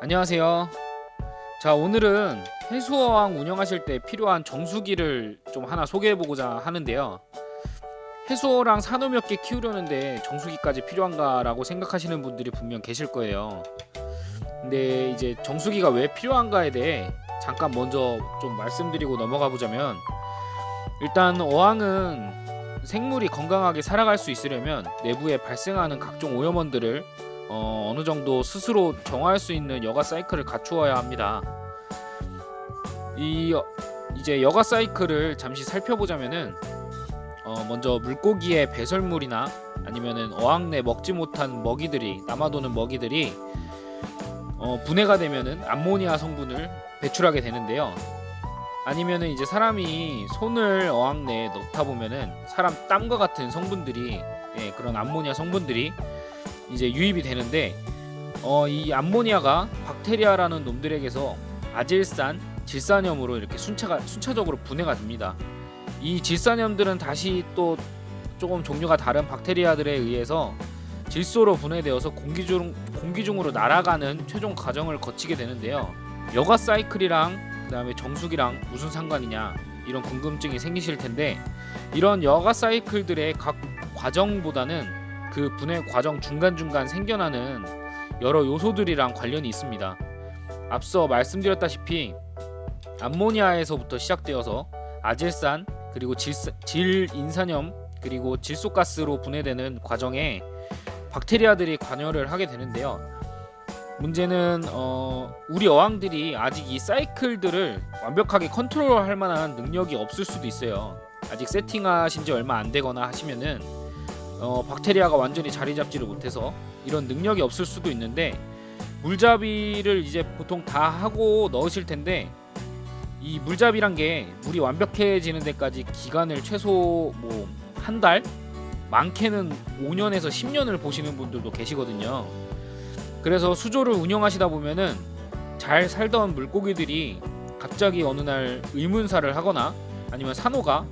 안녕하세요. 자, 오늘은 해수어항 운영하실 때 필요한 정수기를 좀 하나 소개해보고자 하는데요. 해수어랑 산호 몇 개 키우려는데 정수기까지 필요한가 라고 생각하시는 분들이 분명 계실 거예요. 근데 이제 정수기가 왜 필요한가에 대해 잠깐 먼저 좀 말씀드리고 넘어가 보자면, 일단 어항은 생물이 건강하게 살아갈 수 있으려면 내부에 발생하는 각종 오염원들을 어느 정도 스스로 정화할 수 있는 여가 사이클을 갖추어야 합니다. 이제 여가 사이클을 잠시 살펴보자면은, 먼저 물고기의 배설물이나 아니면은 어항 내 먹지 못한 먹이들이 남아도는 먹이들이 분해가 되면은 암모니아 성분을 배출하게 되는데요. 아니면은 이제 사람이 손을 어항 내에 넣다 보면은 사람 땀과 같은 성분들이, 그런 암모니아 성분들이 이제 유입이 되는데, 이 암모니아가 박테리아라는 놈들에게서 아질산, 질산염으로 이렇게 순차적으로 분해가 됩니다. 이 질산염들은 다시 또 조금 종류가 다른 박테리아들에 의해서 질소로 분해되어서 공기 중으로 날아가는 최종 과정을 거치게 되는데요. 여가 사이클이랑 그 다음에 정수기랑 무슨 상관이냐, 이런 궁금증이 생기실 텐데, 이런 여가 사이클들의 각 과정보다는 그 분해 과정 중간중간 생겨나는 여러 요소들이랑 관련이 있습니다. 앞서 말씀드렸다시피 암모니아에서부터 시작되어서 아질산, 그리고 질인산염, 그리고 질소가스로 분해되는 과정에 박테리아들이 관여를 하게 되는데요. 문제는 우리 어항들이 아직 이 사이클들을 완벽하게 컨트롤할 만한 능력이 없을 수도 있어요. 아직 세팅하신 지 얼마 안 되거나 하시면은 박테리아가 완전히 자리 잡지를 못해서 이런 능력이 없을 수도 있는데, 물잡이를 이제 보통 다 하고 넣으실 텐데, 이 물잡이란 게 물이 완벽해지는 데까지 기간을 최소 뭐 한 달, 많게는 5년에서 10년을 보시는 분들도 계시거든요. 그래서 수조를 운영하시다 보면은 잘 살던 물고기들이 갑자기 어느 날 의문사를 하거나, 아니면 산호가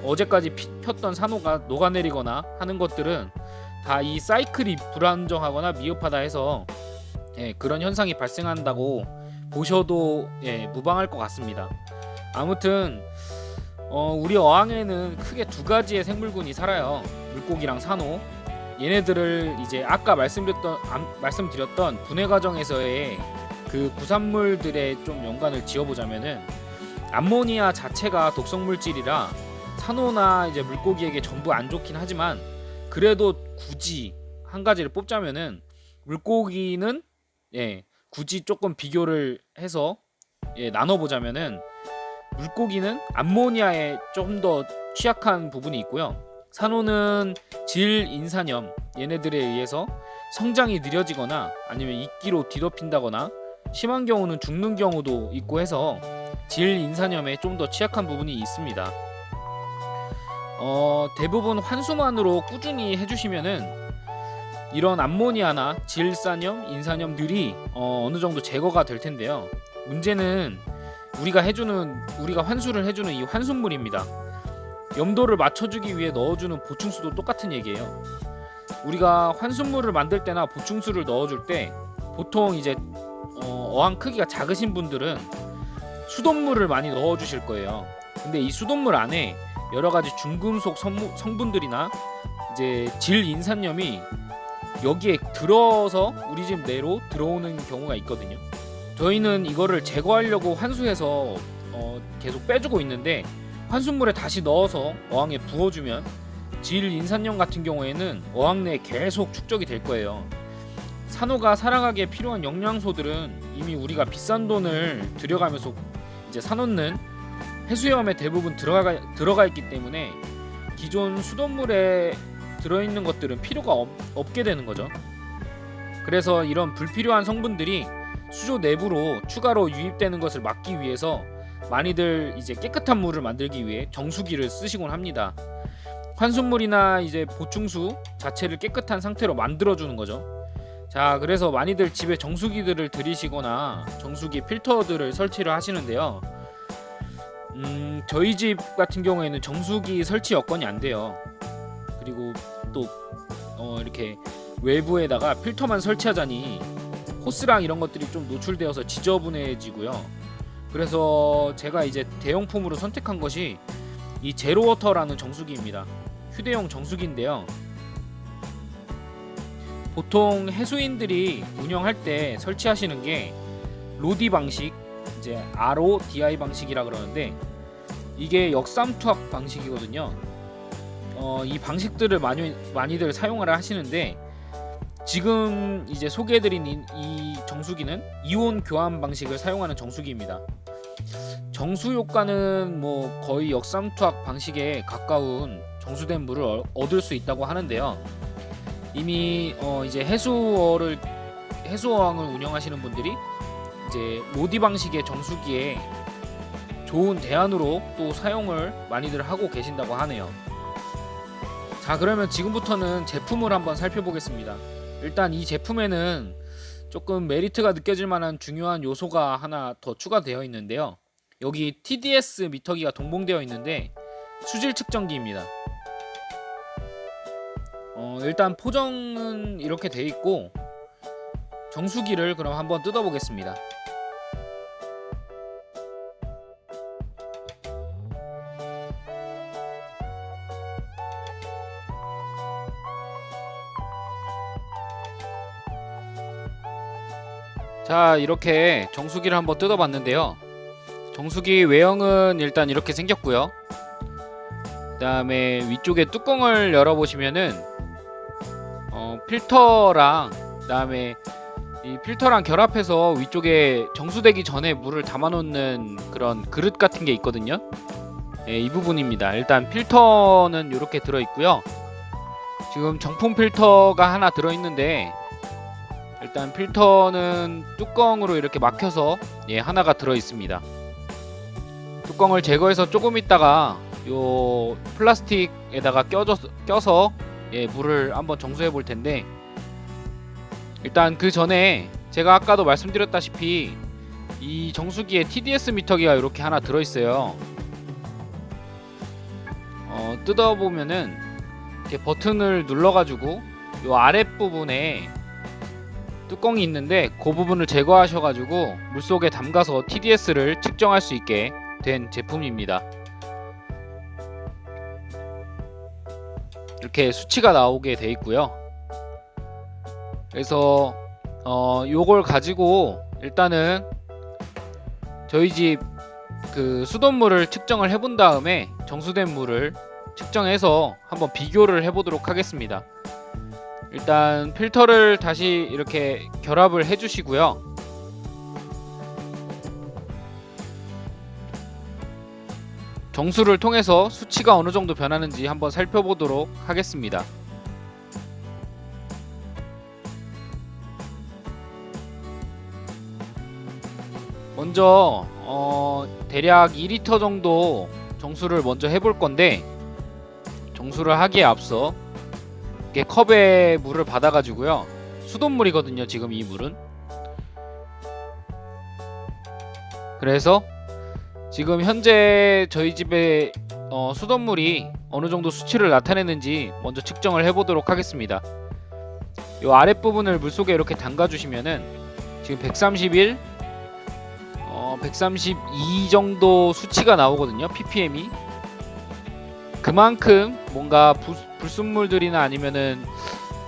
어제까지 폈던 산호가 녹아내리거나 하는 것들은 다 이 사이클이 불안정하거나 미흡하다 해서 그런 현상이 발생한다고 보셔도 무방할 것 같습니다. 아무튼 우리 어항에는 크게 두 가지의 생물군이 살아요. 물고기랑 산호. 얘네들을 이제 아까 말씀드렸던 분해 과정에서의 그 부산물들의 좀 연관을 지어보자면은, 암모니아 자체가 독성물질이라 산호나 이제 물고기에게 전부 안 좋긴 하지만, 그래도 굳이 한 가지를 뽑자면은 물고기는 굳이 조금 비교를 해서 나눠보자면은, 물고기는 암모니아에 좀 더 취약한 부분이 있고요. 산호는 질인산염, 얘네들에 의해서 성장이 느려지거나 아니면 이끼로 뒤덮인다거나 심한 경우는 죽는 경우도 있고 해서 질인산염에 좀 더 취약한 부분이 있습니다. 대부분 환수만으로 꾸준히 해주시면은 이런 암모니아나 질산염, 인산염들이 어느 정도 제거가 될 텐데요. 문제는 우리가 환수를 해주는 이 환수물입니다. 염도를 맞춰주기 위해 넣어주는 보충수도 똑같은 얘기예요. 우리가 환수물을 만들 때나 보충수를 넣어줄 때 보통 이제 어항 크기가 작으신 분들은 수돗물을 많이 넣어주실 거예요. 근데 이 수돗물 안에 여러 가지 중금속 성분들이나 이제 질인산염이 여기에 들어서 우리 집 내로 들어오는 경우가 있거든요. 저희는 이거를 제거하려고 환수해서 계속 빼주고 있는데, 환수물에 다시 넣어서 어항에 부어주면 질인산염 같은 경우에는 어항 내에 계속 축적이 될 거예요. 산호가 살아가기에 필요한 영양소들은 이미 우리가 비싼 돈을 들여가면서 이제 사놓는 해수염에 대부분 들어가 있기 때문에 기존 수돗물에 들어있는 것들은 필요가 없게 되는 거죠. 그래서 이런 불필요한 성분들이 수조 내부로 추가로 유입되는 것을 막기 위해서 많이들 이제 깨끗한 물을 만들기 위해 정수기를 쓰시곤 합니다. 환수물이나 이제 보충수 자체를 깨끗한 상태로 만들어주는 거죠. 자, 그래서 많이들 집에 정수기들을 들이시거나 정수기 필터들을 설치를 하시는데요. 저희 집 같은 경우에는 정수기 설치 여건이 안 돼요. 그리고 또 이렇게 외부에다가 필터만 설치하자니 호스랑 이런 것들이 좀 노출되어서 지저분해지고요. 그래서 제가 이제 대용품으로 선택한 것이 이 제로워터라는 정수기입니다. 휴대용 정수기인데요. 보통 해수인들이 운영할 때 설치하시는 게 로디 방식, 이제 RODI 방식이라 그러는데 이게 역삼투압 방식이거든요. 이 방식들을 많이들 사용을 하시는데 지금 이제 소개해드린 이 정수기는 이온 교환 방식을 사용하는 정수기입니다. 정수 효과는 뭐 거의 역삼투압 방식에 가까운 정수된 물을 얻을 수 있다고 하는데요. 이미 이제 해수어항을 운영하시는 분들이 이제 로디 방식의 정수기에 좋은 대안으로 또 사용을 많이들 하고 계신다고 하네요. 자, 그러면 지금부터는 제품을 한번 살펴보겠습니다. 일단 이 제품에는 조금 메리트가 느껴질 만한 중요한 요소가 하나 더 추가되어 있는데요. 여기 TDS 미터기가 동봉되어 있는데 수질 측정기입니다. 일단 포장은 이렇게 되어 있고 정수기를 그럼 한번 뜯어보겠습니다. 자, 이렇게 정수기를 한번 뜯어봤는데요. 정수기 외형은 일단 이렇게 생겼고요. 그 다음에 위쪽에 뚜껑을 열어보시면은 필터랑 그 다음에 이 필터랑 결합해서 위쪽에 정수되기 전에 물을 담아놓는 그런 그릇 같은 게 있거든요. 네, 이 부분입니다. 일단 필터는 이렇게 들어있고요. 지금 정품 필터가 하나 들어있는데 일단 필터는 뚜껑으로 이렇게 막혀서 하나가 들어있습니다. 뚜껑을 제거해서 조금 있다가 요 플라스틱에다가 껴서 물을 한번 정수해 볼 텐데 일단 그 전에 제가 아까도 말씀드렸다시피 이 정수기에 TDS 미터기가 이렇게 하나 들어있어요. 뜯어보면은 이렇게 버튼을 눌러가지고 요 아랫부분에 뚜껑이 있는데 그 부분을 제거하셔가지고 물속에 담가서 TDS를 측정할 수 있게 된 제품입니다. 이렇게 수치가 나오게 돼 있고요. 그래서 요걸 가지고 일단은 저희 집 그 수돗물을 측정을 해본 다음에 정수된 물을 측정해서 한번 비교를 해보도록 하겠습니다. 일단 필터를 다시 이렇게 결합을 해주시고요. 정수를 통해서 수치가 어느 정도 변하는지 한번 살펴보도록 하겠습니다. 먼저 대략 2리터 정도 정수를 먼저 해볼 건데 정수를 하기에 앞서 이렇게 컵에 물을 받아가지고요. 수돗물이거든요, 지금 이 물은. 그래서 지금 현재 저희 집에 수돗물이 어느 정도 수치를 나타내는지 먼저 측정을 해보도록 하겠습니다. 이 아랫부분을 물속에 이렇게 담가주시면은 지금 131, 132 정도 수치가 나오거든요, ppm이. 그만큼 뭔가 불순물들이나 아니면은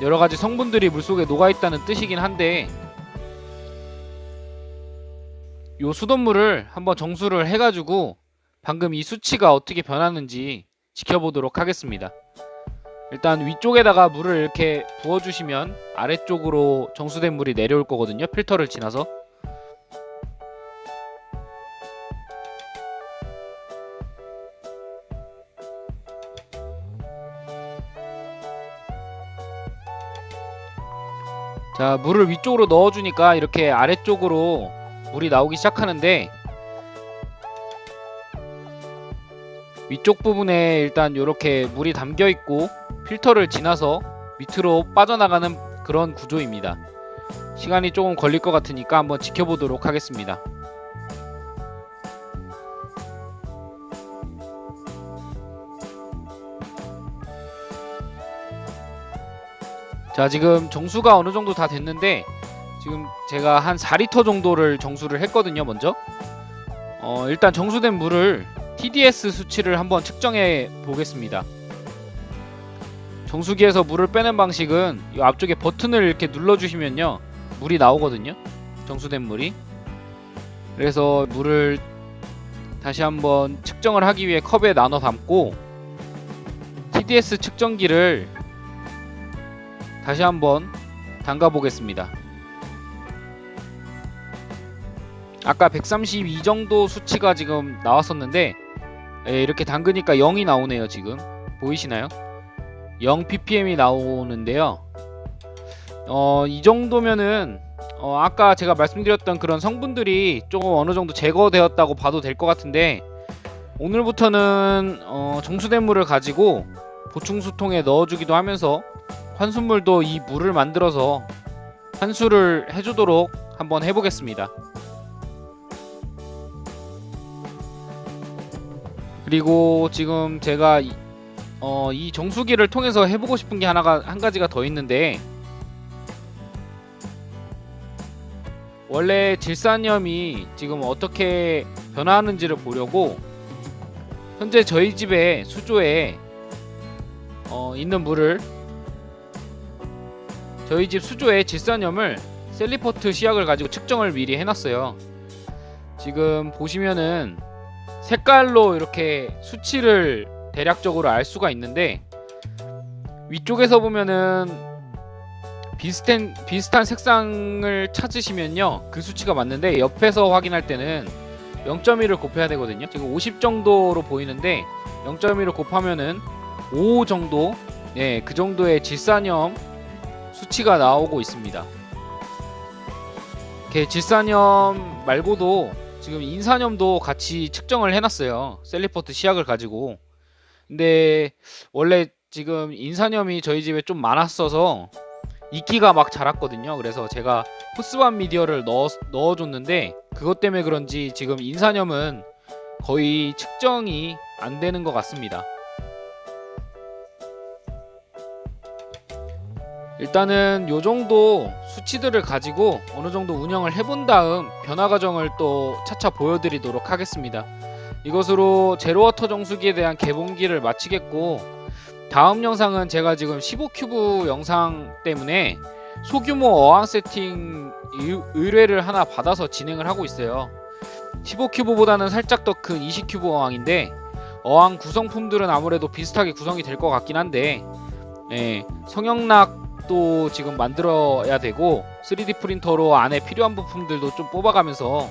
여러가지 성분들이 물속에 녹아있다는 뜻이긴 한데 요 수돗물을 한번 정수를 해가지고 방금 이 수치가 어떻게 변하는지 지켜보도록 하겠습니다. 일단 위쪽에다가 물을 이렇게 부어주시면 아래쪽으로 정수된 물이 내려올 거거든요, 필터를 지나서. 자, 물을 위쪽으로 넣어주니까 이렇게 아래쪽으로 물이 나오기 시작하는데 위쪽 부분에 일단 이렇게 물이 담겨 있고 필터를 지나서 밑으로 빠져나가는 그런 구조입니다. 시간이 조금 걸릴 것 같으니까 한번 지켜보도록 하겠습니다. 자, 지금 정수가 어느 정도 다 됐는데 지금 제가 한 4리터 정도를 정수를 했거든요. 먼저 일단 정수된 물을 TDS 수치를 한번 측정해 보겠습니다. 정수기에서 물을 빼는 방식은 이 앞쪽에 버튼을 이렇게 눌러주시면요 물이 나오거든요. 정수된 물이. 그래서 물을 다시 한번 측정을 하기 위해 컵에 나눠 담고 TDS 측정기를 다시 한번 담가 보겠습니다. 아까 132 정도 수치가 지금 나왔었는데 이렇게 담그니까 0이 나오네요. 지금 보이시나요? 0 ppm이 나오는데요. 이 정도면은 아까 제가 말씀드렸던 그런 성분들이 조금 어느 정도 제거되었다고 봐도 될 것 같은데, 오늘부터는 정수된 물을 가지고 보충수통에 넣어주기도 하면서 환수물도 이 물을 만들어서 환수를 해주도록 한번 해보겠습니다. 그리고 지금 제가 이 정수기를 통해서 해보고 싶은 게 한 가지가 더 있는데, 원래 질산염이 지금 어떻게 변화하는지를 보려고 현재 저희 집에 수조에 있는 물을, 저희 집 수조에 질산염을 셀리포트 시약을 가지고 측정을 미리 해놨어요. 지금 보시면은 색깔로 이렇게 수치를 대략적으로 알 수가 있는데, 위쪽에서 보면은 비슷한 색상을 찾으시면요 그 수치가 맞는데, 옆에서 확인할 때는 0.1을 곱해야 되거든요. 지금 50 정도로 보이는데 0.1을 곱하면은 5 정도, 그 정도의 질산염 수치가 나오고 있습니다. 이렇게 질산염 말고도 지금 인산염도 같이 측정을 해놨어요. 셀리포트 시약을 가지고. 근데 원래 지금 인산염이 저희 집에 좀 많았어서 이끼가 막 자랐거든요. 그래서 제가 포스반 미디어를 넣어줬는데 그것 때문에 그런지 지금 인산염은 거의 측정이 안 되는 것 같습니다. 일단은 요 정도 수치들을 가지고 어느 정도 운영을 해본 다음 변화 과정을 또 차차 보여드리도록 하겠습니다. 이것으로 제로워터 정수기에 대한 개봉기를 마치겠고, 다음 영상은 제가 지금 15큐브 영상 때문에 소규모 어항 세팅 의뢰를 하나 받아서 진행을 하고 있어요. 15큐브보다는 살짝 더 큰 20큐브 어항인데, 어항 구성품들은 아무래도 비슷하게 구성이 될 것 같긴 한데, 성형락도 지금 만들어야 되고 3D 프린터로 안에 필요한 부품들도 좀 뽑아가면서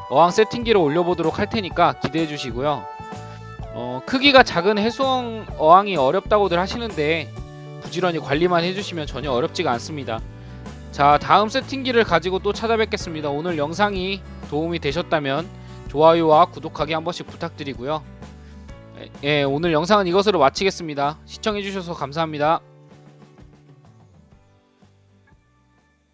어항 세팅기를 올려보도록 할 테니까 기대해 주시고요. 크기가 작은 해수형 어항이 어렵다고들 하시는데 부지런히 관리만 해주시면 전혀 어렵지가 않습니다. 자, 다음 세팅기를 가지고 또 찾아뵙겠습니다. 오늘 영상이 도움이 되셨다면 좋아요와 구독하기 한 번씩 부탁드리고요. 오늘 영상은 이것으로 마치겠습니다. 시청해주셔서 감사합니다.